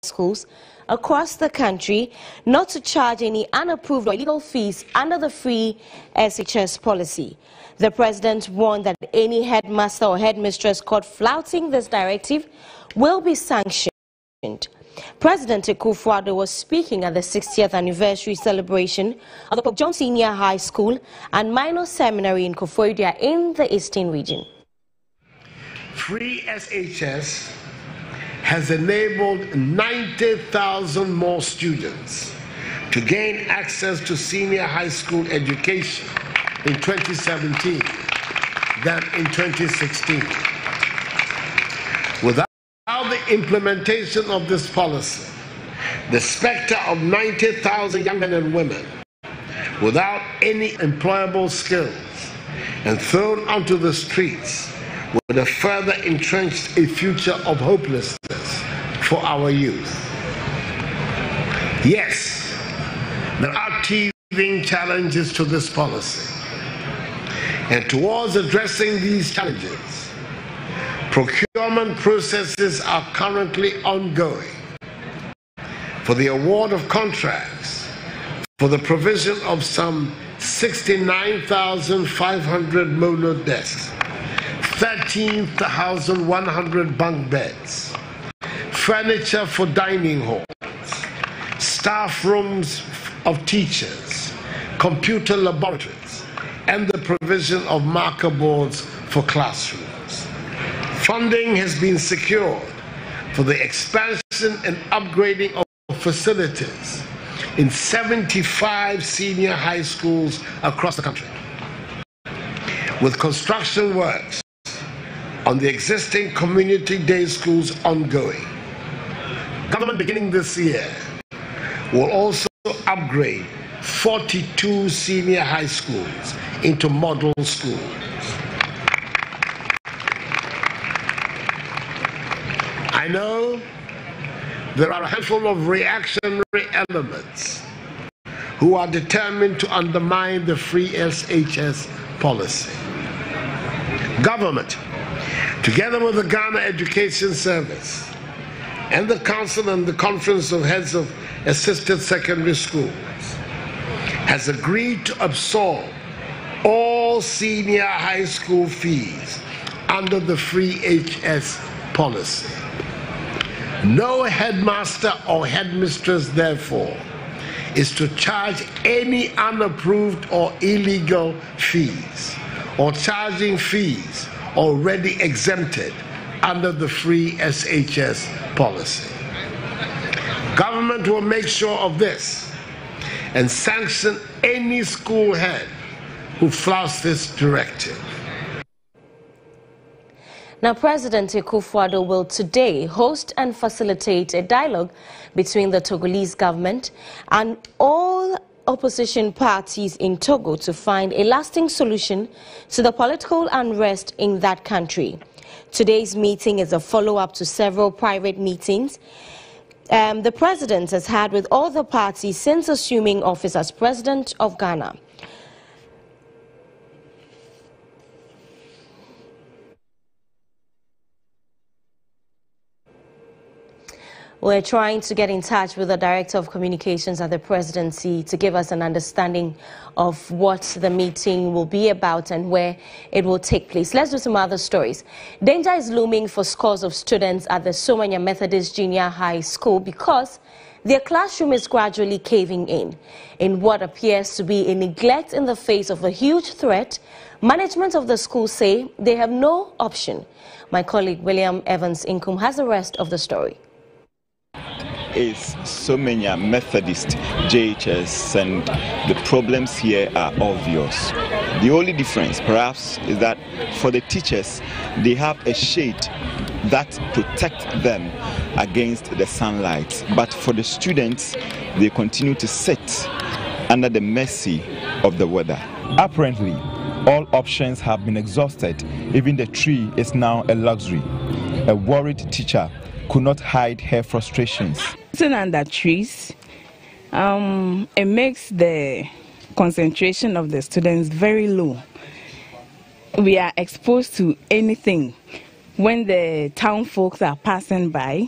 schools across the country not to charge any unapproved or illegal fees under the free SHS policy. The president warned that any headmaster or headmistress caught flouting this directive will be sanctioned. President Akufo-Addo was speaking at the 60th anniversary celebration of the Pope John Senior High School and Minor Seminary in Koforidua in the Eastern region. Free SHS has enabled 90,000 more students to gain access to senior high school education in 2017 than in 2016. Without the implementation of this policy, the specter of 90,000 young men and women without any employable skills and thrown onto the streets would have further entrenched a future of hopelessness for our youth. Yes, there are teething challenges to this policy, and towards addressing these challenges, procurement processes are currently ongoing for the award of contracts for the provision of some 69,500 mono desks, 13,100 bunk beds, furniture for dining halls, staff rooms of teachers, computer laboratories, and the provision of marker boards for classrooms. Funding has been secured for the expansion and upgrading of facilities in 75 senior high schools across the country, with construction works on the existing community day schools ongoing. Government beginning this year will also upgrade 42 senior high schools into model schools. I know there are a handful of reactionary elements who are determined to undermine the free SHS policy. Government, together with the Ghana Education Service and the Council and the Conference of Heads of Assisted Secondary Schools, has agreed to absorb all senior high school fees under the free HS policy. No headmaster or headmistress, therefore, is to charge any unapproved or illegal fees or charging fees already exempted under the free SHS policy. Government will make sure of this and sanction any school head who flouts this directive. Now, President Akufo-Addo will today host and facilitate a dialogue between the Togolese government and all opposition parties in Togo to find a lasting solution to the political unrest in that country. Today's meeting is a follow-up to several private meetings the president has had with all the parties since assuming office as president of Ghana. We're trying to get in touch with the Director of Communications at the Presidency to give us an understanding of what the meeting will be about and where it will take place. Let's do some other stories. Danger is looming for scores of students at the Somanya Methodist Junior High School because their classroom is gradually caving in what appears to be a neglect in the face of a huge threat. Management of the school say they have no option. My colleague William Evans Inkum has the rest of the story. Is Somanya Methodist JHS, and the problems here are obvious. The only difference perhaps is that for the teachers they have a shade that protects them against the sunlight, but for the students they continue to sit under the mercy of the weather. Apparently all options have been exhausted. Even the tree is now a luxury. A worried teacher could not hide her frustrations. Sitting under trees, it makes the concentration of the students very low. We are exposed to anything when the town folks are passing by.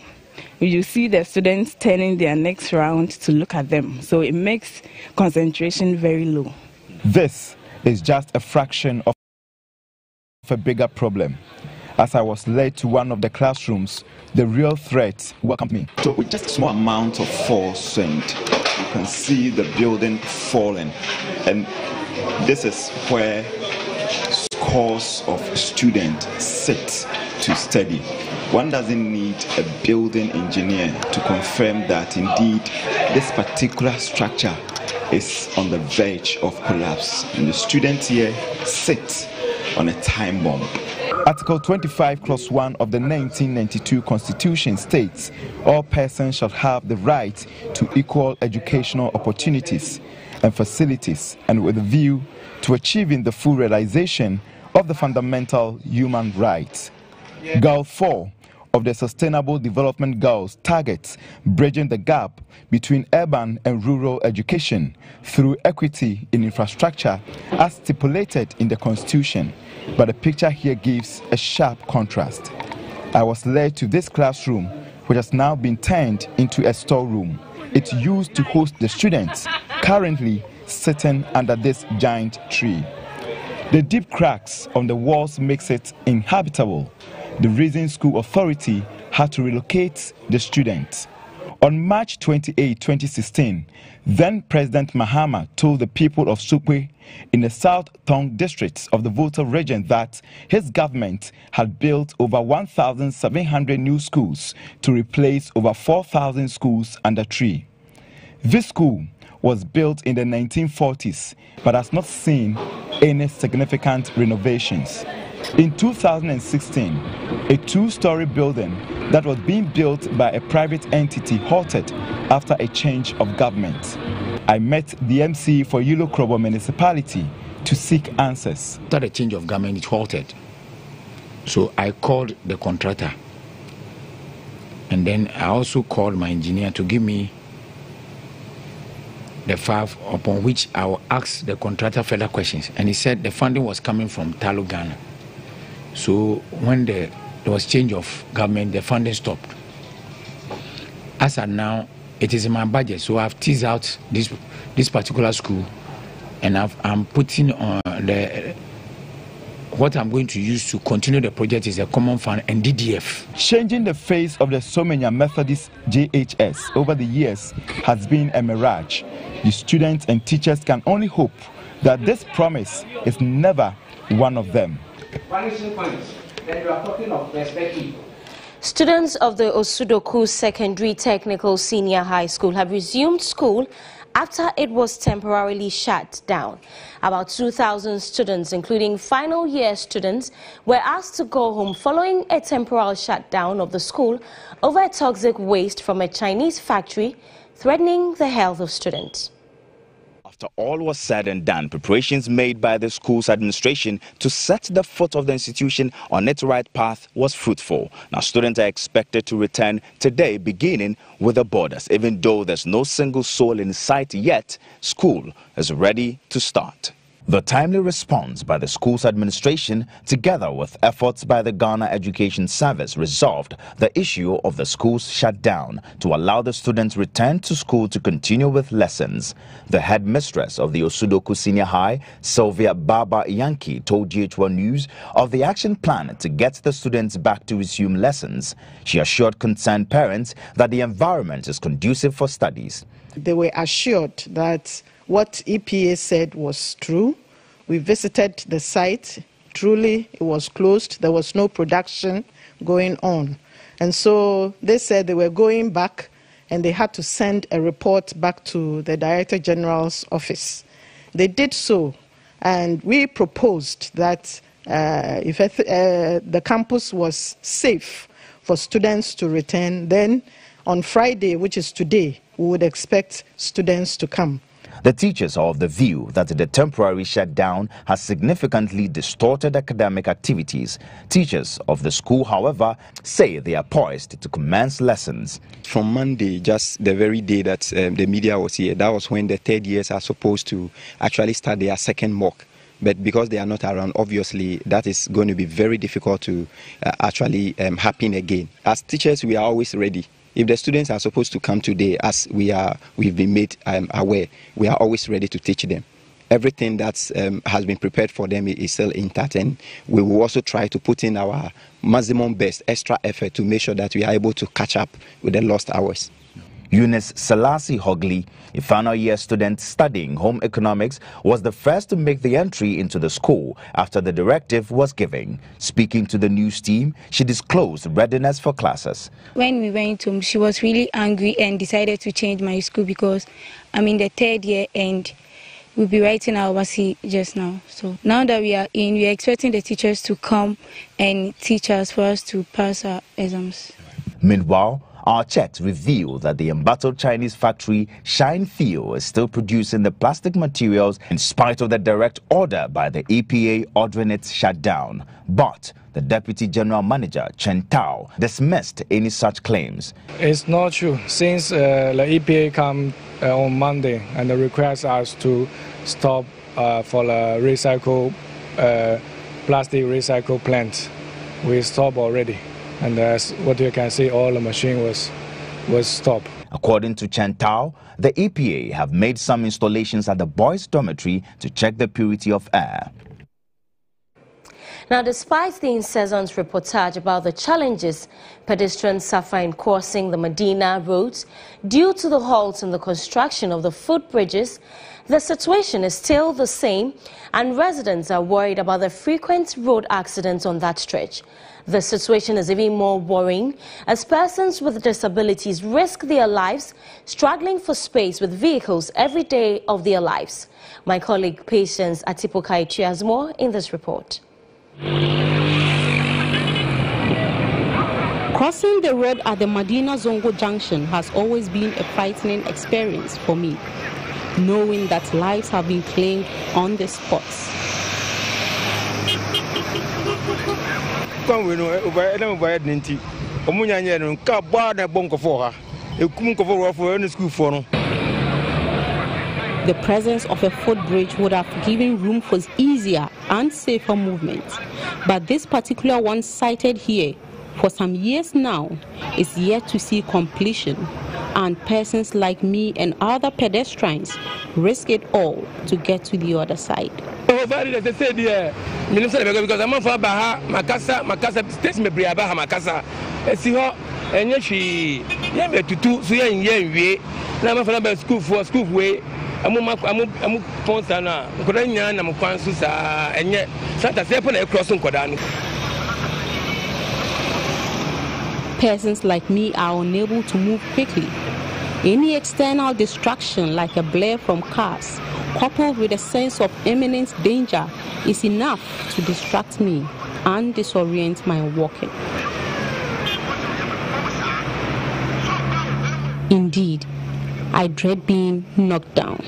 you see the students turning their necks round to look at them. So it makes concentration very low. This is just a fraction of a bigger problem. As I was led to one of the classrooms, the real threat welcomed me. So with just a small amount of force, and you can see the building falling. And this is where scores of students sit to study. One doesn't need a building engineer to confirm that indeed this particular structure is on the verge of collapse. And the students here sit on a time bomb. Article 25, Clause 1 of the 1992 Constitution states all persons shall have the right to equal educational opportunities and facilities, and with a view to achieving the full realization of the fundamental human rights. Goal 4 of the Sustainable Development Goals targets bridging the gap between urban and rural education through equity in infrastructure as stipulated in the Constitution. But the picture here gives a sharp contrast. I was led to this classroom, which has now been turned into a storeroom. It's used to host the students, currently sitting under this giant tree. The deep cracks on the walls makes it inhabitable. The Reason School Authority had to relocate the students. On March 28, 2016, then President Mahama told the people of Sukwe in the South Tong districts of the Volta region that his government had built over 1,700 new schools to replace over 4,000 schools under tree. This school was built in the 1940s but has not seen any significant renovations. In 2016, a two-story building that was being built by a private entity halted after a change of government. I met the MC for Yilo Krobo municipality to seek answers. After the change of government, it halted. So I called the contractor. And then I also called my engineer to give me the file upon which I will ask the contractor further questions. And he said the funding was coming from Talo, Ghana. So when there was change of government, the funding stopped. As of now, it is in my budget, so I've teased out this particular school, and I'm putting on what I'm going to use to continue the project is a common fund and DDF. Changing the face of the Somenya Methodist JHS over the years has been a mirage. The students and teachers can only hope that this promise is never one of them. Students of the Osudoku Secondary Technical Senior High School have resumed school after it was temporarily shut down. About 2,000 students, including final year students, were asked to go home following a temporary shutdown of the school over a toxic waste from a Chinese factory threatening the health of students. After all was said and done, preparations made by the school's administration to set the foot of the institution on its right path was fruitful. Now students are expected to return today, beginning with the borders. Even though there's no single soul in sight yet, school is ready to start. The timely response by the school's administration, together with efforts by the Ghana Education Service, resolved the issue of the school's shutdown to allow the students return to school to continue with lessons. The headmistress of the Osudoku Senior High, Sylvia Baba Yankee, told GH1 News of the action plan to get the students back to resume lessons. She assured concerned parents that the environment is conducive for studies. They were assured that what EPA said was true. We visited the site. Truly, it was closed. There was no production going on. And so they said they were going back and they had to send a report back to the Director General's office. They did so, and we proposed that if the campus was safe for students to return, then on Friday, which is today, we would expect students to come. The teachers are of the view that the temporary shutdown has significantly distorted academic activities. Teachers of the school, however, say they are poised to commence lessons. From Monday, just the very day that the media was here, that was when the third years are supposed to actually start their second mock. But because they are not around, obviously, that is going to be very difficult to actually happen again. As teachers, we are always ready. If the students are supposed to come today, as we've been made aware, we are always ready to teach them. Everything that has been prepared for them is still intact, and we will also try to put in our maximum best extra effort to make sure that we are able to catch up with the lost hours. Eunice Selassie Hogley, a final year student studying home economics, was the first to make the entry into the school after the directive was given. Speaking to the news team, she disclosed readiness for classes. When we went home, she was really angry and decided to change my school because I'm in the 3rd year and we'll be writing our WASI just now. So now that we are in, we are expecting the teachers to come and teach us for us to pass our exams. Meanwhile, our checks reveal that the embattled Chinese factory Shine Feel is still producing the plastic materials in spite of the direct order by the EPA ordering its shutdown. But the Deputy General Manager, Chen Tao, dismissed any such claims. It's not true. Since the EPA came on Monday and request us to stop for the plastic recycle plant, we stopped already. And as what you can see, all the machine was stopped. According to Chen Tao, the EPA have made some installations at the boys' dormitory to check the purity of air. Now, despite the incessant reportage about the challenges pedestrians suffer in crossing the Medina roads due to the halt in the construction of the footbridges, the situation is still the same, and residents are worried about the frequent road accidents on that stretch. The situation is even more worrying as persons with disabilities risk their lives struggling for space with vehicles every day of their lives. My colleague Patience Atipokai has more in this report. Crossing the road at the Medina Zongo Junction has always been a frightening experience for me, knowing that lives have been claimed on the spots. The presence of a footbridge would have given room for easier and safer movement, but this particular one sited here for some years now is yet to see completion, and persons like me and other pedestrians risk it all to get to the other side. Because I'm for Baha, Macassa, States may be Baha Macassa. See her, and yet she never to do so young. Now I'm for school way. I'm Ponsana, Corania, I'm Quansusa, and yet Santa Sepon crossing Codani. Persons like me are unable to move quickly. Any external distraction like a blare from cars, coupled with a sense of imminent danger, is enough to distract me and disorient my walking. Indeed, I dread being knocked down.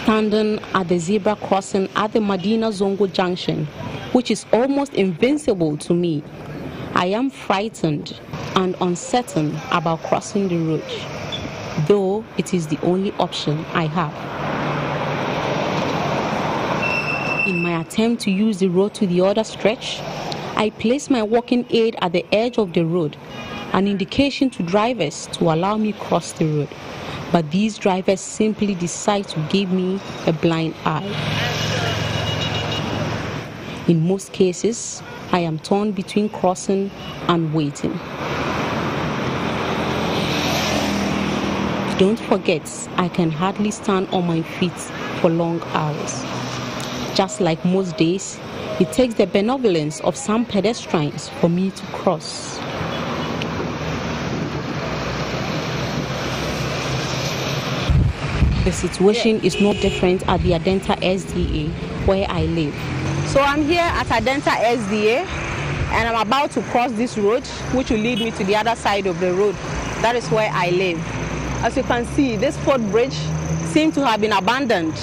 Standing at the zebra crossing at the Medina Zongo Junction, which is almost invincible to me, I am frightened and uncertain about crossing the road, though it is the only option I have. In my attempt to use the road to the other stretch, I place my walking aid at the edge of the road, an indication to drivers to allow me cross the road. But these drivers simply decide to give me a blind eye. In most cases, I am torn between crossing and waiting. Don't forget, I can hardly stand on my feet for long hours. Just like most days, it takes the benevolence of some pedestrians for me to cross. The situation is no different at the Adenta SDA, where I live. So I'm here at Adenta SDA, and I'm about to cross this road, which will lead me to the other side of the road. That is where I live. As you can see, this footbridge seems to have been abandoned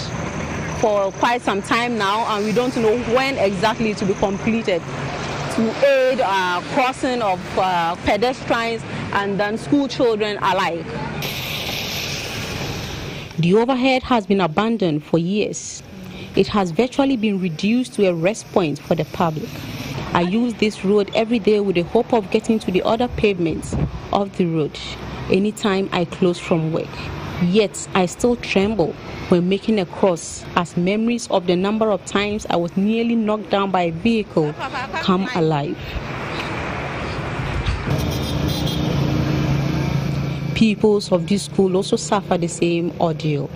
for quite some time now, and we don't know when exactly it will be completed to aid crossing of pedestrians and then school children alike. The overhead has been abandoned for years. It has virtually been reduced to a rest point for the public. I use this road every day with the hope of getting to the other pavements of the road anytime I close from work. Yet I still tremble when making a cross, as memories of the number of times I was nearly knocked down by a vehicle come alive. Pupils of this school also suffer the same ordeal.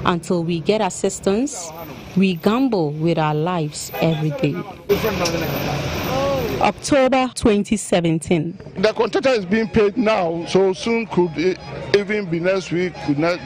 Until we get assistance, we gamble with our lives every day. October 2017. The contractor is being paid now, so soon could even be next week, could not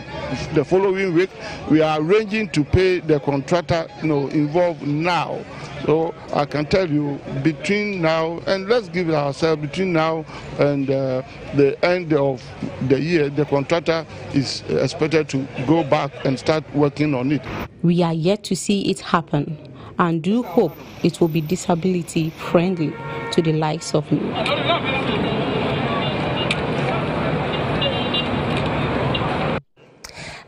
the following week. We are arranging to pay the contractor, involved now. So I can tell you, between now and let's give it ourselves, between now and the end of the year, the contractor is expected to go back and start working on it. We are yet to see it happen, and do hope it will be disability friendly to the likes of me.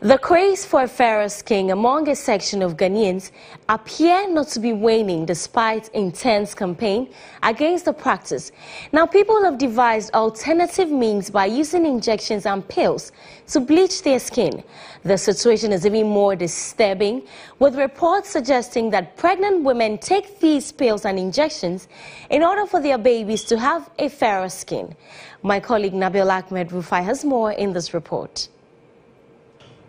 The craze for a fairer skin among a section of Ghanaians appear not to be waning despite intense campaign against the practice. Now, people have devised alternative means by using injections and pills to bleach their skin. The situation is even more disturbing, with reports suggesting that pregnant women take these pills and injections in order for their babies to have a fairer skin. My colleague Nabil Ahmed Rufai has more in this report.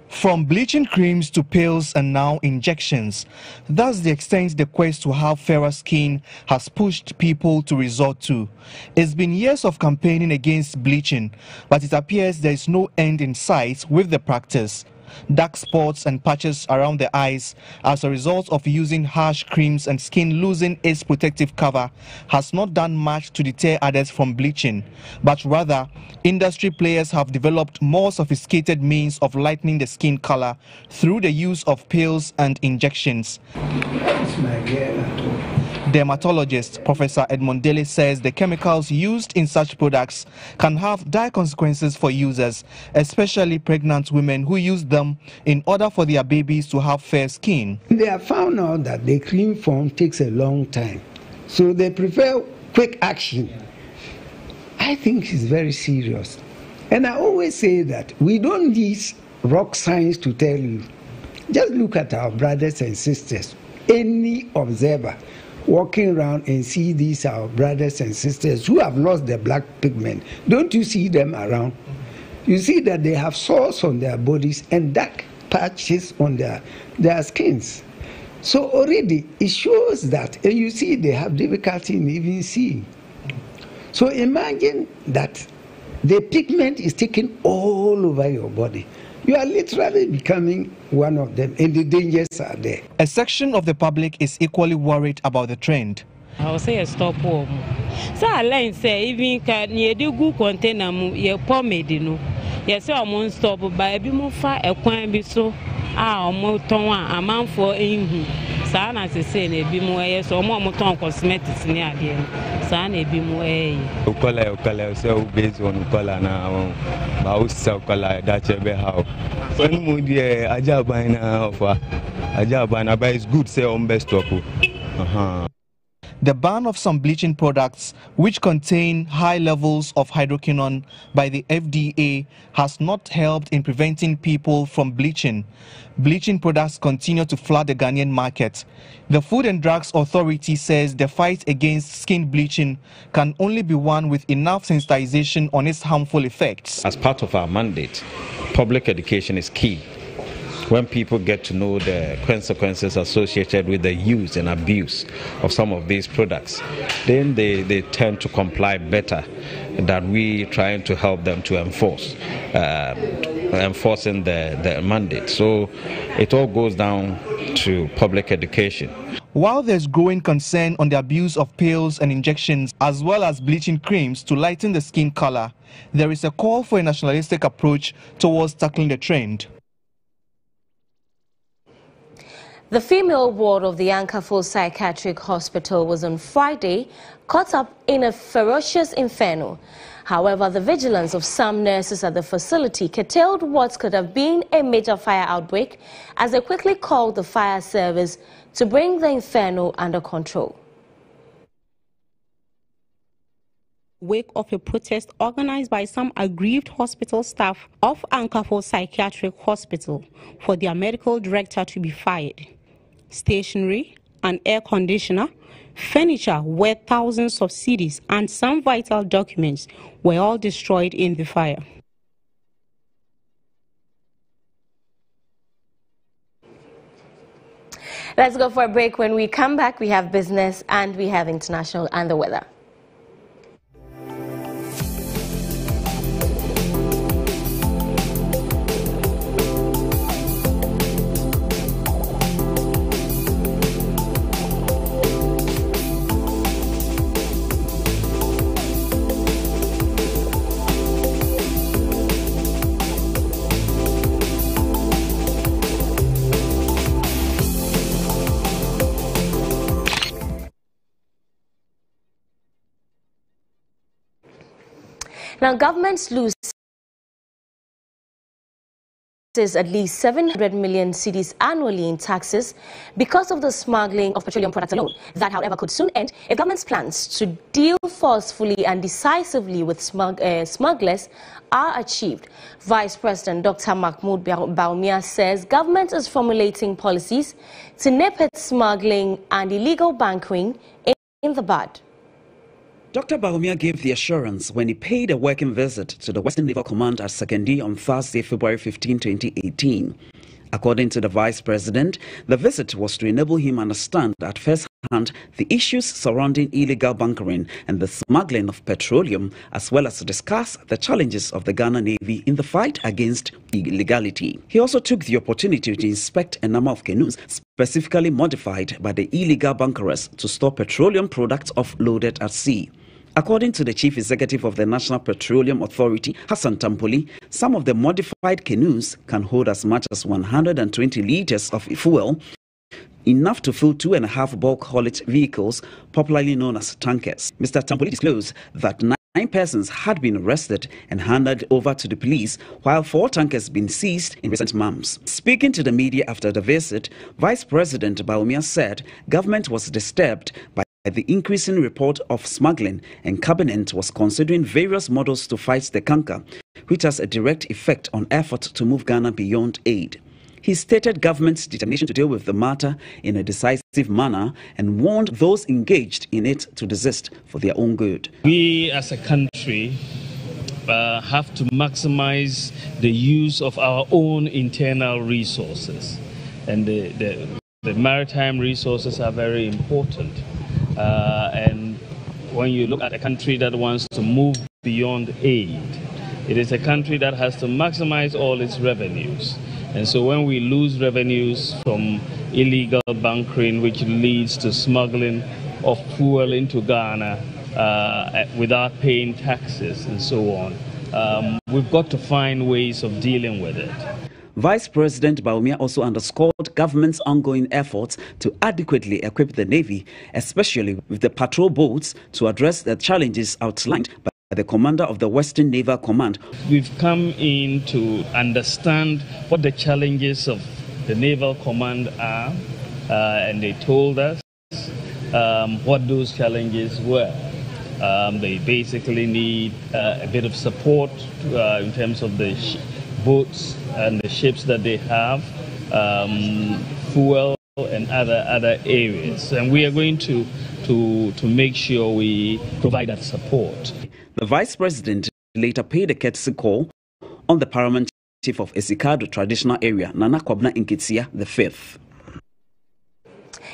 From bleaching creams to pills and now injections, that's the extent the quest to have fairer skin has pushed people to resort to. It's been years of campaigning against bleaching, but it appears there is no end in sight with the practice. Dark spots and patches around the eyes as a result of using harsh creams and skin losing its protective cover has not done much to deter others from bleaching, but rather industry players have developed more sophisticated means of lightening the skin color through the use of pills and injections. Dermatologist Professor Edmond Dele says the chemicals used in such products can have dire consequences for users, especially pregnant women who use them in order for their babies to have fair skin. They have found out that the cream form takes a long time, so they prefer quick action. I think it's very serious. And I always say that we don't need rock science to tell you. Just look at our brothers and sisters. Any observer walking around and see these our brothers and sisters who have lost their black pigment, don't you see them around? You see that they have sores on their bodies and dark patches on their skins. So already it shows that, and you see they have difficulty in even seeing. So imagine that the pigment is taken all over your body. You are literally becoming one of them, and the dangers are there. A section of the public is equally worried about the trend. I will say a stop home. So I learned say even can you do good container you pomade no. Yes, I won't stop by a bit more far a coin be so more ton a man for in Sana to say a bit more yes or more ton cosmetics near the Sana be more color so based on color now. Mouse color that's a how. When would you Ajabina offer Ajabana but it's good say on best of. The ban of some bleaching products which contain high levels of hydroquinone by the FDA has not helped in preventing people from bleaching. Bleaching products continue to flood the Ghanaian market. The Food and Drugs Authority says the fight against skin bleaching can only be won with enough sensitization on its harmful effects. As part of our mandate, public education is key. When people get to know the consequences associated with the use and abuse of some of these products, then they tend to comply better than we trying to help them to enforcing the mandate. So it all goes down to public education. While there's growing concern on the abuse of pills and injections as well as bleaching creams to lighten the skin color, there is a call for a nationalistic approach towards tackling the trend. The female ward of the Ankafo Psychiatric Hospital was on Friday caught up in a ferocious inferno. However, the vigilance of some nurses at the facility curtailed what could have been a major fire outbreak as they quickly called the fire service to bring the inferno under control. wake of a protest organized by some aggrieved hospital staff of Ankafo Psychiatric Hospital for their medical director to be fired. Stationery, an air conditioner, furniture worth thousands of cedis, and some vital documents were all destroyed in the fire. Let's go for a break. When we come back, we have business and we have international and the weather. Now, governments lose at least 700 million cedis annually in taxes because of the smuggling of petroleum products alone. That, however, could soon end if government's plans to deal forcefully and decisively with smugglers are achieved. Vice President Dr. Mahmoud Bawumia says government is formulating policies to nip its smuggling and illegal bunkering in the bud. Dr. Bawumia gave the assurance when he paid a working visit to the Western Naval Command at Sekondi on Thursday, February 15, 2018. According to the Vice President, the visit was to enable him understand at first hand the issues surrounding illegal bunkering and the smuggling of petroleum, as well as to discuss the challenges of the Ghana Navy in the fight against illegality. He also took the opportunity to inspect a number of canoes specifically modified by the illegal bunkerers to store petroleum products offloaded at sea. According to the Chief Executive of the National Petroleum Authority, Hassan Tampoli, some of the modified canoes can hold as much as 120 liters of fuel, enough to fill 2.5 bulk haulage vehicles, popularly known as tankers. Mr. Tampoli disclosed that 9 persons had been arrested and handed over to the police, while 4 tankers been seized in recent months. Speaking to the media after the visit, Vice President Bawumia said government was disturbed by the increasing report of smuggling, and cabinet was considering various models to fight the canker, which has a direct effect on efforts to move Ghana beyond aid. He stated government's determination to deal with the matter in a decisive manner and warned those engaged in it to desist for their own good. We as a country have to maximize the use of our own internal resources, and the maritime resources are very important. And when you look at a country that wants to move beyond aid, it is a country that has to maximize all its revenues. And so when we lose revenues from illegal bunkering, which leads to smuggling of fuel into Ghana without paying taxes and so on, we've got to find ways of dealing with it. Vice President Bawumia also underscored government's ongoing efforts to adequately equip the Navy, especially with the patrol boats, to address the challenges outlined by the commander of the Western Naval Command. We've come in to understand what the challenges of the Naval Command are, and they told us what those challenges were. They basically need a bit of support in terms of the boats and the ships that they have, fuel and other areas, and we are going to make sure we provide that support. The Vice President later paid a courtesy call on the Paramount Chief of Esikado Traditional Area, Nana Kwabna Nketiah V.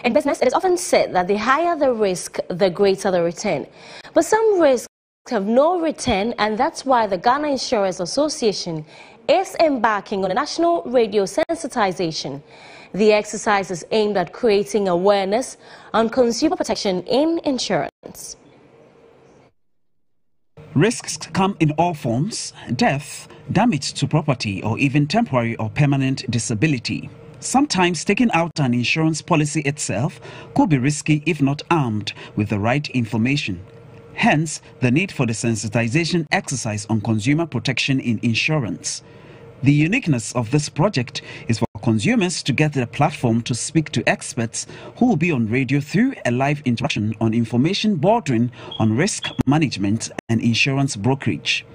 In business, it is often said that the higher the risk, the greater the return. But some risks have no return, and that's why the Ghana Insurance Association is embarking on a national radio sensitization. The exercise is aimed at creating awareness on consumer protection in insurance. Risks come in all forms: death, damage to property, or even temporary or permanent disability. Sometimes taking out an insurance policy itself could be risky if not armed with the right information. Hence, the need for the sensitization exercise on consumer protection in insurance. The uniqueness of this project is for consumers to get the platform to speak to experts who will be on radio through a live interaction on information bordering on risk management and insurance brokerage.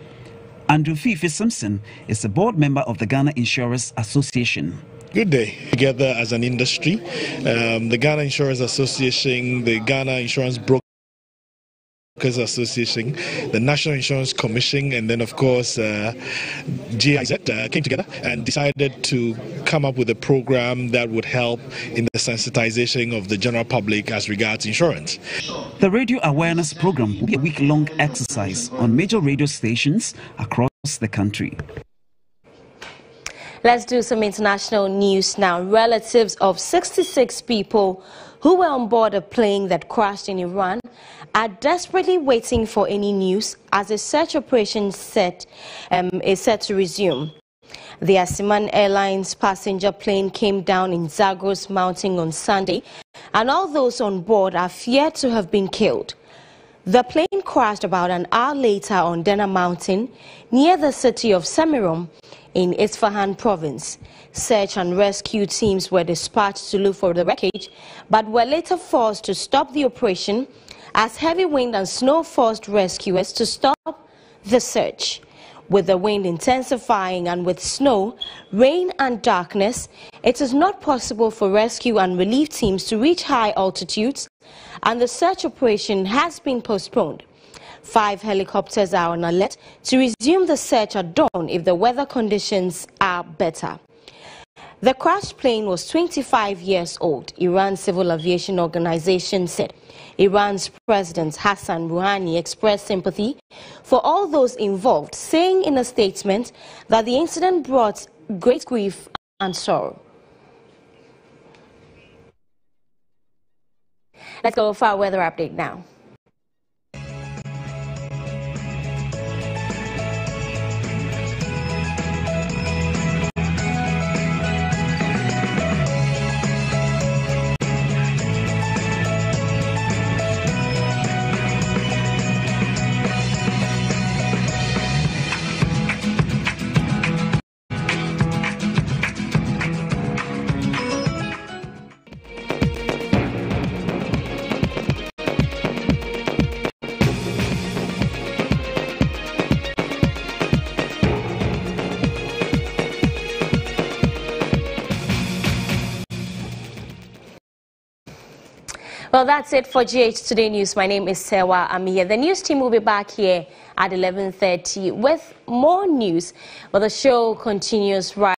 Andrew Fifi Simpson is a board member of the Ghana Insurers Association. Good day. Together as an industry, the Ghana Insurers Association, the Ghana Insurance Brokers Association, the National Insurance Commission, and then of course GIZ came together and decided to come up with a program that would help in the sensitization of the general public as regards insurance. The radio awareness program will be a week-long exercise on major radio stations across the country. Let's do some international news now. Relatives of 66 people who were on board a plane that crashed in Iran are desperately waiting for any news as a search operation is set to resume. The Asiman Airlines passenger plane came down in Zagros Mountain on Sunday, and all those on board are feared to have been killed. The plane crashed about an hour later on Dena Mountain near the city of Semirom in Isfahan province. Search and rescue teams were dispatched to look for the wreckage, but were later forced to stop the operation as heavy wind and snow forced rescuers to stop the search. With the wind intensifying and with snow, rain and darkness, it is not possible for rescue and relief teams to reach high altitudes, and the search operation has been postponed. 5 helicopters are on alert to resume the search at dawn if the weather conditions are better. The crashed plane was 25 years old. Iran's Civil Aviation Organization said Iran's President Hassan Rouhani expressed sympathy for all those involved, saying in a statement that the incident brought great grief and sorrow. Let's go for our weather update now. Well, that's it for GHToday News. My name is Sewa Amia. The news team will be back here at 11:30 with more news. Well, the show continues right